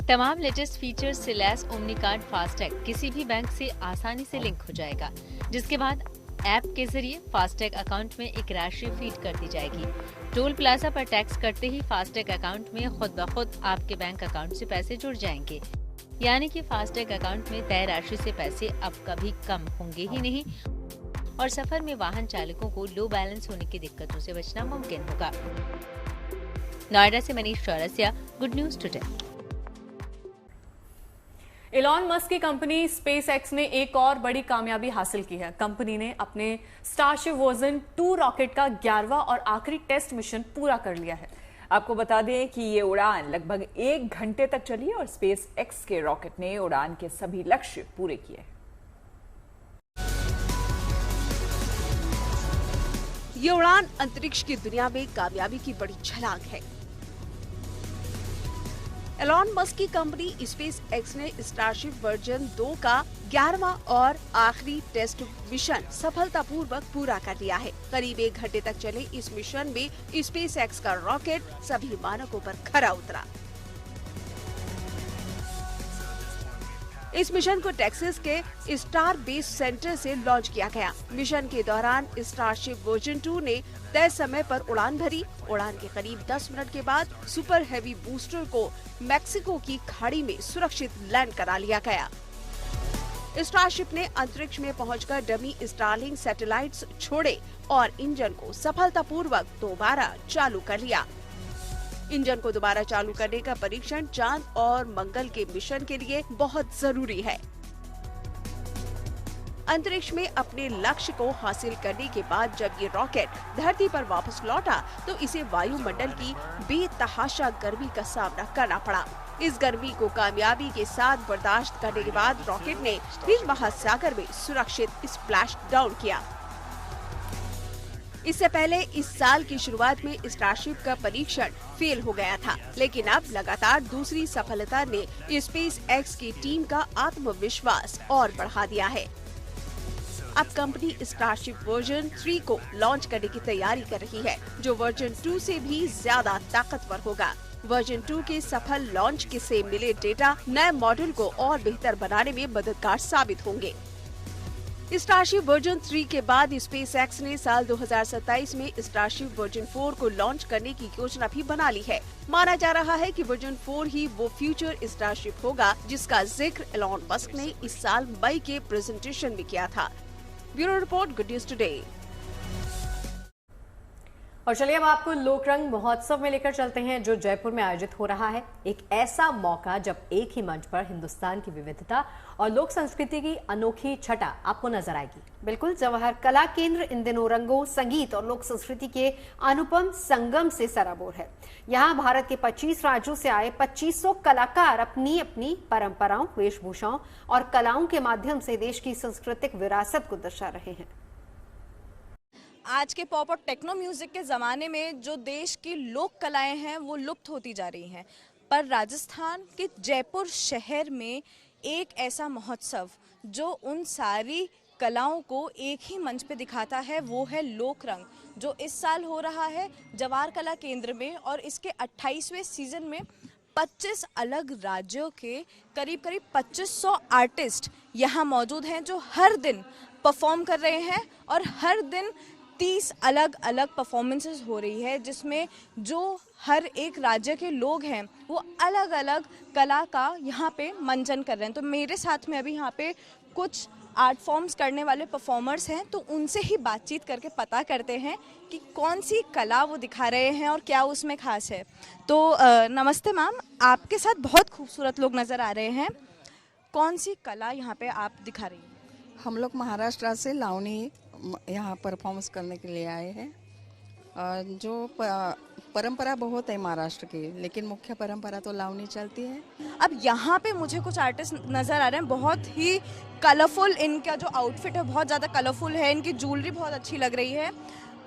तमाम लेटेस्ट फीचर्स से लैस ओमनी कार्ड फास्टैग किसी भी बैंक से आसानी से लिंक हो जाएगा, जिसके बाद ऐप के जरिए फास्टैग अकाउंट में एक राशि फीड कर दी जाएगी। टोल प्लाजा पर टैक्स करते ही फास्टैग अकाउंट में खुद ब खुद आपके बैंक अकाउंट से पैसे जुड़ जाएंगे। यानी कि फास्टैग अकाउंट में तय राशि से पैसे अब कभी कम होंगे ही नहीं और सफर में वाहन चालकों को लो बैलेंस होने की दिक्कतों से बचना मुमकिन होगा। नोएडा से Manish Chaurasia, good news today. Elon Musk की कंपनी स्पेस एक्स ने एक और बड़ी कामयाबी हासिल की है। कंपनी ने अपने स्टारशिप वर्जन 2 रॉकेट का 11वां और आखिरी टेस्ट मिशन पूरा कर लिया है। आपको बता दें कि ये उड़ान लगभग 1 घंटे तक चली और स्पेस एक्स के रॉकेट ने उड़ान के सभी लक्ष्य पूरे किए। ये उड़ान अंतरिक्ष की दुनिया में कामयाबी की बड़ी छलांग है। एलॉन मस्क की कंपनी स्पेस एक्स ने स्टारशिप वर्जन 2 का 11वां और आखिरी टेस्ट मिशन सफलतापूर्वक पूरा कर लिया है। करीब 1 घंटे तक चले इस मिशन में स्पेस एक्स का रॉकेट सभी मानकों पर खरा उतरा। इस मिशन को टेक्सास के स्टार बेस सेंटर से लॉन्च किया गया। मिशन के दौरान स्टारशिप वर्जन 2 ने तय समय पर उड़ान भरी। उड़ान के करीब 10 मिनट के बाद सुपर हेवी बूस्टर को मैक्सिको की खाड़ी में सुरक्षित लैंड करा लिया गया। स्टारशिप ने अंतरिक्ष में पहुंचकर डमी स्टारलिंक सैटेलाइट्स छोड़े और इंजन को सफलतापूर्वक दोबारा चालू कर लिया। इंजन को दोबारा चालू करने का परीक्षण चांद और मंगल के मिशन के लिए बहुत जरूरी है। अंतरिक्ष में अपने लक्ष्य को हासिल करने के बाद जब ये रॉकेट धरती पर वापस लौटा तो इसे वायुमंडल की बेतहाशा गर्मी का सामना करना पड़ा। इस गर्मी को कामयाबी के साथ बर्दाश्त करने के बाद रॉकेट ने हिंद महासागर में सुरक्षित स्प्लैश डाउन किया। इससे पहले इस साल की शुरुआत में स्टारशिप का परीक्षण फेल हो गया था, लेकिन अब लगातार दूसरी सफलता ने स्पेस एक्स की टीम का आत्मविश्वास और बढ़ा दिया है। अब कंपनी स्टारशिप वर्जन 3 को लॉन्च करने की तैयारी कर रही है, जो वर्जन 2 से भी ज्यादा ताकतवर होगा। वर्जन 2 के सफल लॉन्च से मिले डेटा नए मॉडल को और बेहतर बनाने में मददगार साबित होंगे। स्टारशिप वर्जन 3 के बाद स्पेसएक्स ने साल 2027 में स्टारशिप वर्जन 4 को लॉन्च करने की योजना भी बना ली है। माना जा रहा है कि वर्जन 4 ही वो फ्यूचर स्टारशिप होगा जिसका जिक्र एलॉन मस्क ने इस साल मई के प्रेजेंटेशन में किया था। Bureau report, good news today. और चलिए अब आपको लोकरंग महोत्सव में लेकर चलते हैं जो जयपुर में आयोजित हो रहा है। एक ऐसा मौका जब एक ही मंच पर हिंदुस्तान की विविधता और लोक संस्कृति की अनोखी छटा आपको नजर आएगी। बिल्कुल, जवाहर कला केंद्र इन दिनों रंगों, संगीत और लोक संस्कृति के अनुपम संगम से सराबोर है। यहाँ भारत के 25 राज्यों से आए 2500 कलाकार अपनी अपनी परंपराओं, वेशभूषाओं और कलाओं के माध्यम से देश की सांस्कृतिक विरासत को दर्शा रहे हैं। आज के पॉप और टेक्नो म्यूजिक के ज़माने में जो देश की लोक कलाएं हैं वो लुप्त होती जा रही हैं, पर राजस्थान के जयपुर शहर में एक ऐसा महोत्सव जो उन सारी कलाओं को एक ही मंच पे दिखाता है वो है लोकरंग, जो इस साल हो रहा है जवाहर कला केंद्र में। और इसके 28वें सीजन में 25 अलग राज्यों के करीब 2500 आर्टिस्ट यहाँ मौजूद हैं जो हर दिन परफॉर्म कर रहे हैं और हर दिन 30 अलग अलग परफॉर्मेंसेस हो रही है, जिसमें जो हर एक राज्य के लोग हैं वो अलग अलग कला का यहाँ पे मंचन कर रहे हैं। तो मेरे साथ में अभी यहाँ पे कुछ आर्ट फॉर्म्स करने वाले परफॉर्मर्स हैं, तो उनसे ही बातचीत करके पता करते हैं कि कौन सी कला वो दिखा रहे हैं और क्या उसमें खास है। तो नमस्ते मैम, आपके साथ बहुत खूबसूरत लोग नज़र आ रहे हैं, कौन सी कला यहाँ पे आप दिखा रही हैं? हम लोग महाराष्ट्र से लावनी यहाँ परफॉर्मेंस करने के लिए आए हैं। जो परंपरा बहुत है महाराष्ट्र की, लेकिन मुख्य परंपरा तो लावनी चलती है। अब यहाँ पे मुझे कुछ आर्टिस्ट नज़र आ रहे हैं, बहुत ही कलरफुल, इनका जो आउटफिट है बहुत ज़्यादा कलरफुल है, इनकी ज्वेलरी बहुत अच्छी लग रही है।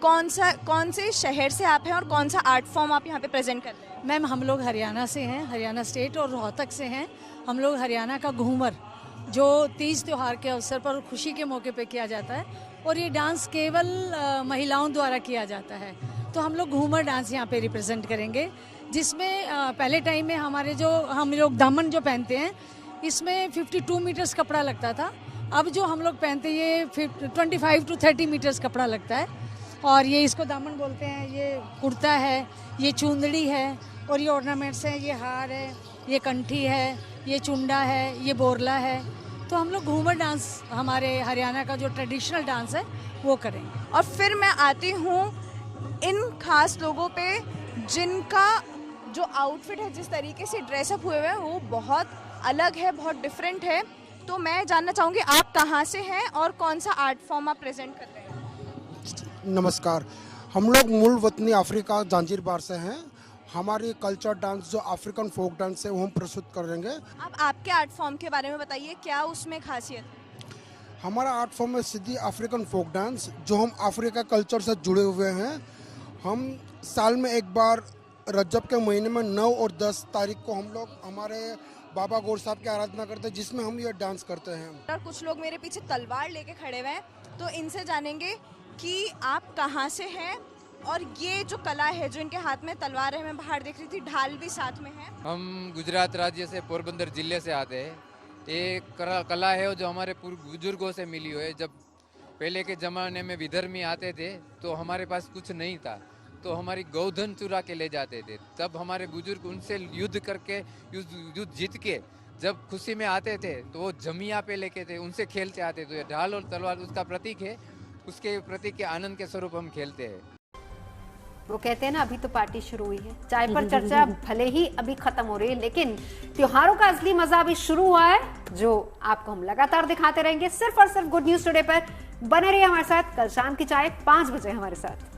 कौन से शहर से आप हैं और कौन सा आर्ट फॉर्म आप यहाँ पे प्रेजेंट कर रहे हैं? मैम, हम लोग हरियाणा से हैं, हरियाणा स्टेट और रोहतक से हैं। हम लोग हरियाणा का घूमर जो तीज त्योहार के अवसर पर खुशी के मौके पे किया जाता है, और ये डांस केवल महिलाओं द्वारा किया जाता है। तो हम लोग घूमर डांस यहाँ पे रिप्रेजेंट करेंगे, जिसमें पहले टाइम में हमारे जो हम लोग दामन जो पहनते हैं इसमें 52 मीटर्स कपड़ा लगता था। अब जो हम लोग पहनते हैं ये 25 to 30 मीटर्स कपड़ा लगता है, और ये इसको दामन बोलते हैं। ये कुर्ता है, ये चुंदड़ी है, और ये ऑर्नामेंट्स हैं, ये हार है, ये कंठी है, ये चुंडा है, ये बोरला है। तो हम लोग घूमर डांस, हमारे हरियाणा का जो ट्रेडिशनल डांस है वो करेंगे। और फिर मैं आती हूँ इन खास लोगों पे जिनका जो आउटफिट है, जिस तरीके से ड्रेसअप हुए हुए हैं वो बहुत अलग है, बहुत डिफरेंट है। तो मैं जानना चाहूँगी आप कहाँ से हैं और कौन सा आर्ट फॉर्म आप प्रेजेंट कर रहे हैं? नमस्कार, हम लोग मूल वतनी अफ्रीका जांजीबार से हैं। हमारी कल्चर डांस जो अफ्रीकन फोक डांस है वो हम प्रस्तुत करेंगे। अब आपके आर्ट फॉर्म के बारे में बताइए, क्या उसमें खासियत है? हमारा आर्ट फॉर्म है सिद्धि अफ्रीकन फोक डांस, जो हम अफ्रीका कल्चर से जुड़े हुए हैं। हम साल में एक बार रजब के महीने में 9 और 10 तारीख को हम लोग हमारे बाबा गौर साहब की आराधना करते हैं, जिसमें हम ये डांस करते हैं। और कुछ लोग मेरे पीछे तलवार लेके खड़े हुए हैं, तो इनसे जानेंगे कि आप कहाँ से हैं और ये जो कला है जो इनके हाथ में तलवार है, मैं बाहर देख रही थी ढाल भी साथ में है। हम गुजरात राज्य से पोरबंदर जिले से आते हैं। ये कला है जो हमारे बुजुर्गों से मिली हुई है। जब पहले के ज़माने में विधर्मी आते थे तो हमारे पास कुछ नहीं था, तो हमारी गौधन चुरा के ले जाते थे। तब हमारे बुजुर्ग उनसे युद्ध करके युद्ध जीत के जब खुशी में आते थे तो वो जमिया पे लेके थे, उनसे खेलते आते। तो ये ढाल और तलवार उसका प्रतीक है, उसके प्रतीक के आनंद के स्वरूप हम खेलते हैं। वो कहते हैं ना, अभी तो पार्टी शुरू हुई है। चाय पर चर्चा भले ही अभी खत्म हो रही है, लेकिन त्योहारों का असली मजा अभी शुरू हुआ है, जो आपको हम लगातार दिखाते रहेंगे सिर्फ और सिर्फ गुड न्यूज टुडे पर। बने रहिए हमारे साथ। कल शाम की चाय 5 बजे हमारे साथ।